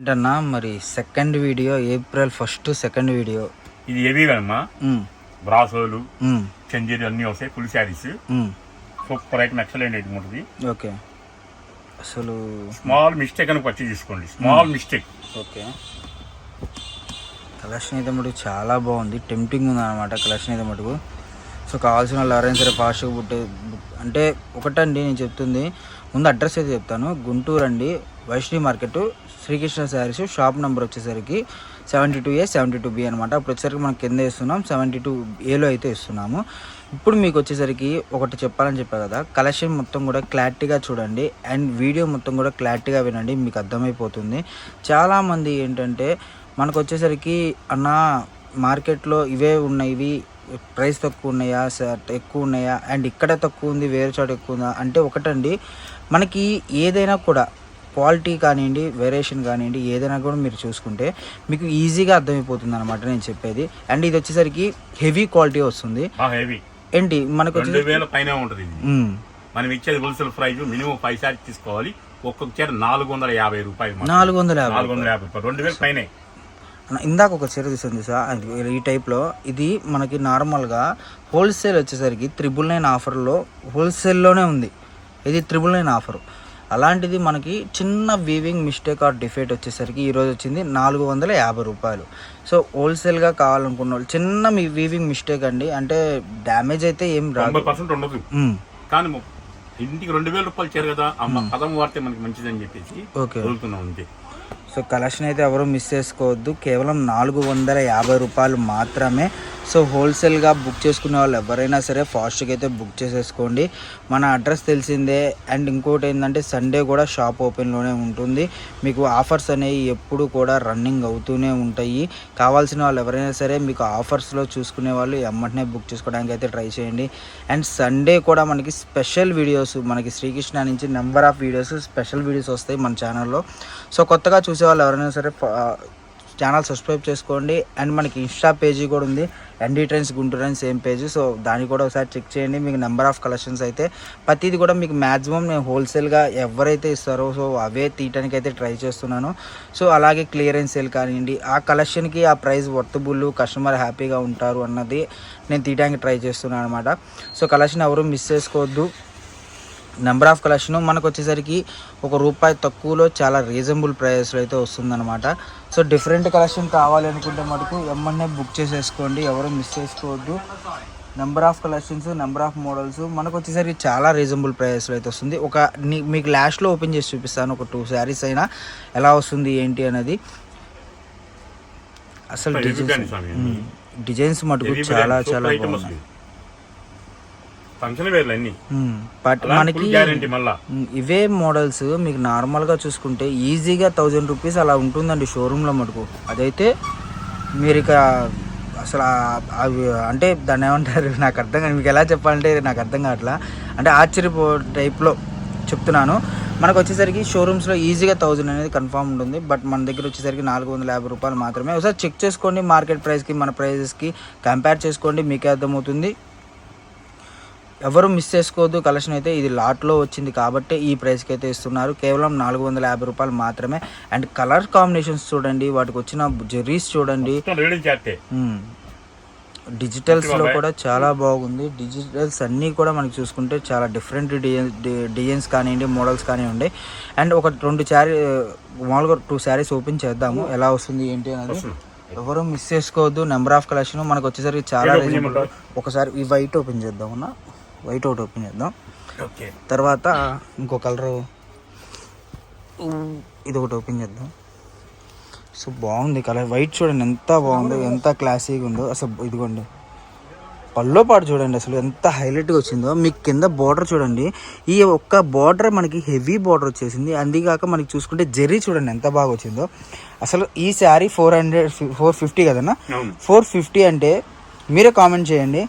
ఏంటన్నా మరి second video April 1 second video ఇది హెవీ అమ్మా. బ్రాసోలు చంజీలు అన్ని వస్తాయి. Full saris super item, excellent item ఉంటుంది. ఓకే, అసలు స్మాల్ మిస్టేక్ అని పర్చేజ్ చేసుకోండి. Small mistake. ఓకే, కలెక్షన్ అయితే మటుకు చాలా బాగుంది, టెంప్టింగ్ ఉంది అనమాట కలెక్షన్ అయితే మటుకు. సో కావాల్సిన వాళ్ళు ఎవరైనా సరే ఫాస్ట్గా అంటే ఒకటండి నేను చెప్తుంది, ముందు అడ్రస్ అయితే చెప్తాను. గుంటూరు అండి, Vaishnavi market, Srikrishna Sarees, shop number వచ్చేసరికి 72A 72B అనమాట. అప్పుడు వచ్చేసరికి మనం కింద ఇస్తున్నాం, 72Aలో అయితే ఇస్తున్నాము. ఇప్పుడు మీకు వచ్చేసరికి ఒకటి చెప్పాలని చెప్పా కదా, కలెక్షన్ మొత్తం కూడా క్లారిటీగా చూడండి అండ్ వీడియో మొత్తం కూడా క్లారిటీగా వినండి, మీకు అర్థమైపోతుంది. చాలామంది ఏంటంటే మనకు వచ్చేసరికి అన్న మార్కెట్లో ఇవే ఉన్నాయి, ఇవి ప్రైస్ తక్కువ ఉన్నాయా, ఎక్కువ ఉన్నాయా, అండ్ ఇక్కడ తక్కువ ఉంది వేరే చోట ఎక్కువ ఉందా అంటే, ఒకటండి మనకి ఏదైనా కూడా క్వాలిటీ కానివ్వండి, వేరియేషన్ కానివ్వండి, ఏదైనా కూడా మీరు చూసుకుంటే మీకు ఈజీగా అర్థమైపోతుంది అనమాట నేను చెప్పేది. అండ్ ఇది వచ్చేసరికి హెవీ క్వాలిటీ వస్తుంది. ఏంటి మనకు 2000 పైన ఉంటుంది. మనం ఇచ్చేది హోల్సేల్ ప్రైస్ మినిమం 5 శారీస్ తీసుకోవాలి. ఒక్కొక్క చీర 450 రూపాయలు. 450 2000 పైన. ఇందాక ఒక చీర తీసుకుంది సార్ ఈ టైప్లో. ఇది మనకి నార్మల్గా హోల్సేల్ వచ్చేసరికి 999 ఆఫర్లో హోల్సేల్లోనే ఉంది. ఇది 999 ఆఫర్. అలాంటిది మనకి చిన్న వీవింగ్ మిస్టేక్ ఆర్ డిఫెక్ట్ వచ్చేసరికి ఈరోజు వచ్చింది 450 రూపాయలు. సో హోల్సేల్గా కావాలనుకున్న వాళ్ళు చిన్న మీ వీవింగ్ మిస్టేక్ అండి, అంటే డ్యామేజ్ అయితే ఏం రాదు, 90% ఉండదు. కానీ ఇంటికి 2000 రూపాయలు చీర కదా, పదం వాడితే మనకి మంచిదని చెప్పేసి ఓకే ఉంది. సో కలెక్షన్ అయితే ఎవరు మిస్ చేసుకోవద్దు, కేవలం 450 రూపాయలు మాత్రమే. సో హోల్సేల్గా బుక్ చేసుకునే వాళ్ళు ఎవరైనా సరే ఫాస్ట్గా అయితే బుక్ చేసేసుకోండి. మన అడ్రస్ తెలిసిందే. అండ్ ఇంకోటి ఏంటంటే సండే కూడా షాప్ ఓపెన్లోనే ఉంటుంది. మీకు ఆఫర్స్ అనేవి ఎప్పుడు కూడా రన్నింగ్ అవుతూనే ఉంటాయి. కావాల్సిన వాళ్ళు ఎవరైనా సరే మీకు ఆఫర్స్లో చూసుకునే వాళ్ళు ఎమ్మటనే బుక్ చేసుకోవడానికి అయితే ట్రై చేయండి. అండ్ సండే కూడా మనకి స్పెషల్ వీడియోస్, మనకి శ్రీకృష్ణ నుంచి number of videos, special videos వస్తాయి మన ఛానల్లో. సో కొత్తగా చూసే వాళ్ళు ఎవరైనా సరే ఛానల్ సబ్స్క్రైబ్ చేసుకోండి. అండ్ మనకి ఇన్స్టా పేజీ కూడా ఉంది, ఎన్డీ ట్రెండ్స్ గుంటూరు అని సేమ్ పేజ్. సో దాన్ని కూడా ఒకసారి చెక్ చేయండి. మీకు నెంబర్ ఆఫ్ కలెక్షన్స్ అయితే ప్రతిది కూడా మీకు మ్యాక్సిమం నేను హోల్సేల్గా ఎవరైతే ఇస్తారో సో అవే తీయటానికి అయితే ట్రై చేస్తున్నాను. సో అలాగే క్లియరెన్స్ సేల్ కానివ్వండి, ఆ కలెక్షన్కి ఆ ప్రైస్ వర్తబుల్, కస్టమర్ హ్యాపీగా ఉంటారు అన్నది నేను తీయడానికి ట్రై చేస్తున్నాను అనమాట. సో కలెక్షన్ ఎవరు మిస్ చేసుకోవద్దు. నెంబర్ ఆఫ్ కలెక్షన్ మనకు వచ్చేసరికి ₹1 తక్కువలో చాలా రీజనబుల్ ప్రైస్లో అయితే వస్తుందన్నమాట. సో డిఫరెంట్ కలెక్షన్ కావాలి అనుకుంటే మటుకు ఎమ్మన్నే బుక్ చేసేసుకోండి, ఎవరు మిస్ చేసుకోవద్దు. Number of collections, number of models మనకు వచ్చేసరికి చాలా రీజనబుల్ ప్రైస్లో అయితే వస్తుంది. మీకు లాస్ట్లో ఓపెన్ చేసి చూపిస్తాను, ఒక 2 శారీస్ అయినా ఎలా వస్తుంది ఏంటి అనేది. అసలు డిజైన్స్ మటుకు చాలా చాలా బాగున్నాయి. బట్ మనకి ఇవే మోడల్స్ మీకు నార్మల్గా చూసుకుంటే ఈజీగా 1000 రూపీస్ అలా ఉంటుందండి షోరూంలో మటుకు. అదైతే మీరు ఇక అసలు అవి అంటే దాన్ని ఏమంటారు నాకు అర్థం కాదు, మీకు ఎలా చెప్పాలంటే నాకు అర్థం కావట్లా, అంటే ఆశ్చర్యపో టైప్లో చెప్తున్నాను. మనకు వచ్చేసరికి షోరూమ్స్లో ఈజీగా 1000 అనేది కన్ఫామ్ ఉంటుంది. బట్ మన దగ్గర వచ్చేసరికి 450 రూపాయలు మాత్రమే. ఒకసారి చెక్ చేసుకోండి, మార్కెట్ ప్రైస్కి మన ప్రైజెస్కి కంపేర్ చేసుకోండి, మీకే అర్థమవుతుంది. ఎవరు మిస్ చేసుకోవద్దు. కలెక్షన్ అయితే ఇది లాట్లో వచ్చింది కాబట్టి ఈ ప్రైస్కి అయితే ఇస్తున్నారు, కేవలం 450 రూపాయలు మాత్రమే. అండ్ కలర్ కాంబినేషన్స్ చూడండి, వాటికి వచ్చిన జెర్రీస్ చూడండి, డిజిటల్స్లో కూడా చాలా బాగుంది. డిజిటల్స్ అన్నీ కూడా మనకి చూసుకుంటే చాలా డిఫరెంట్ డిజైన్స్ కానివ్వండి, మోడల్స్ కానివ్వండి. అండ్ ఒక 2 శారీస్ ఓపెన్ చేద్దాము, ఎలా వస్తుంది ఏంటి అనేది. ఎవరు మిస్ చేసుకోవద్దు. నెంబర్ ఆఫ్ కలెక్షన్ మనకు వచ్చేసరికి చాలా. ఒకసారి ఈ వైట్ ఓపెన్ చేద్దామన్నా, వైట్ ఒకటి ఓపెన్ చేద్దాం. తర్వాత ఇంకో కలరు ఇది ఒకటి ఓపెన్ చేద్దాం. సో బాగుంది కలర్, వైట్ చూడండి ఎంత బాగుందో, ఎంత క్లాసీగా ఉందో. అసలు ఇదిగోండి పల్లో పాటు చూడండి అసలు ఎంత హైలైట్గా వచ్చిందో. మీకు కింద బార్డర్ చూడండి, ఈ ఒక్క బార్డర్ మనకి హెవీ బార్డర్ వచ్చేసింది. అందుకాక మనకి చూసుకుంటే జెర్రీ చూడండి ఎంత బాగా వచ్చిందో. అసలు ఈ శారీ 450 కదన్నా, 450 అంటే మీరే కామెంట్ చేయండి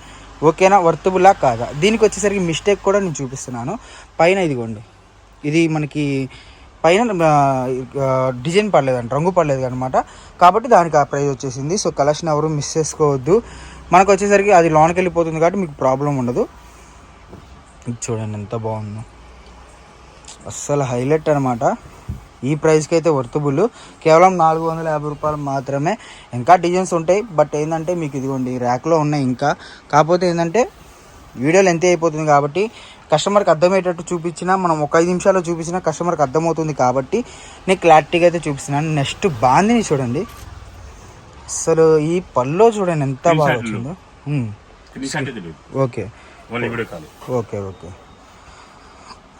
ఓకేనా, వర్తబులా కాదా. దీనికి వచ్చేసరికి మిస్టేక్ కూడా నేను చూపిస్తున్నాను. పైన ఇదిగోండి, ఇది మనకి పైన డిజైన్ పడలేదండి, రంగు పడలేదు అనమాట, కాబట్టి దానికి ఆ ప్రైస్ వచ్చేసింది. సో కలెక్షన్ ఎవరు మిస్ చేసుకోవద్దు. మనకు వచ్చేసరికి అది లోనికి వెళ్ళిపోతుంది కాబట్టి మీకు ప్రాబ్లం ఉండదు. ఇది చూడండి ఎంత బాగుందో, అస్సలు హైలైట్ అనమాట. ఈ ప్రైస్కి అయితే వర్తబుల్. కేవలం 450 రూపాయలు మాత్రమే. ఇంకా డిజైన్స్ ఉంటాయి, బట్ ఏంటంటే మీకు ఇదిగోండి ర్యాక్లో ఉన్నాయి ఇంకా. కాకపోతే ఏంటంటే వీడియోలు ఎంత అయిపోతుంది కాబట్టి కస్టమర్కి అర్థమయ్యేటట్టు చూపించినా, మనం ఒక 5 నిమిషాల్లో చూపించినా కస్టమర్కి అర్థమవుతుంది కాబట్టి నేను క్లారిటీగా అయితే చూపిస్తున్నాను. నెక్స్ట్ బాందిని చూడండి, అసలు ఈ పల్లో చూడండి ఎంత బాగా వచ్చిందో. ఓకే ఓకే ఓకే,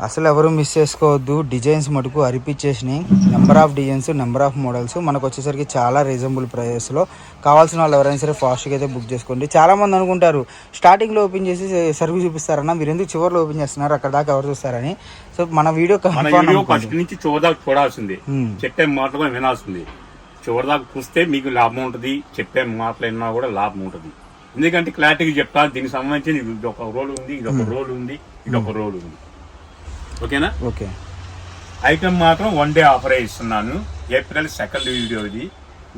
అసలు ఎవరు మిస్ చేసుకోవద్దు. డిజైన్స్ మటుకు అరిపించేసినాయి. Number of designs, number of models మనకు వచ్చేసరికి చాలా రీజనబుల్ ప్రైజెస్లో. కావాల్సిన వాళ్ళు ఎవరైనా సరే ఫాస్ట్గా అయితే బుక్ చేసుకోండి. చాలామంది అనుకుంటారు స్టార్టింగ్లో ఓపెన్ చేసి సర్వీస్ చూపిస్తారన్న, మీరు ఎందుకు చివరిలో ఓపెన్ చేస్తున్నారు, అక్కడ దాకా ఎవరు చూస్తారని. సో మన వీడియో ఫస్ట్ నుంచి చివరిదాకా చూడాల్సింది, చెప్పే మాటలు కూడా వినాల్సింది. చివరిదాకా చూస్తే మీకు లాభం ఉంటుంది, చెప్పే మాటలు విన్నా కూడా లాభం ఉంటుంది. ఎందుకంటే క్లారిటీగా చెప్తాను, దీనికి సంబంధించి ఇది ఒక రోల్ ఉంది, ఇది ఒక రోల్ ఉంది, ఇది ఒక రోల్ ఉంది. ఓకేనా? ఓకే. ఐటమ్ మాత్రం 1 డే ఆఫర్ ఇస్తున్నాను. ఏప్రిల్ 2nd వీడియో ఇది.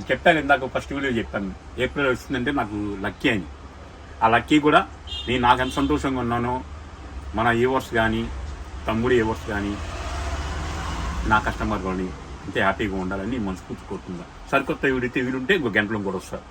చెప్పాను ఇందాక, ఫస్ట్ వీడియో చెప్పాను ఏప్రిల్ వస్తుందంటే నాకు లక్కీ అని. ఆ లక్కీ కూడా నాకు ఎంత సంతోషంగా ఉన్నానో, మన వ్యూవర్స్ కానీ, తమ్ముడి వ్యూవర్స్ కానీ, నా కస్టమర్ కానీ అంతే హ్యాపీగా ఉండాలని మనస్ఫూర్తి కోరుకుందా. సరికొత్త వీడియో వీలుంటే ఇంకో గంటలో కూడా వస్తారు.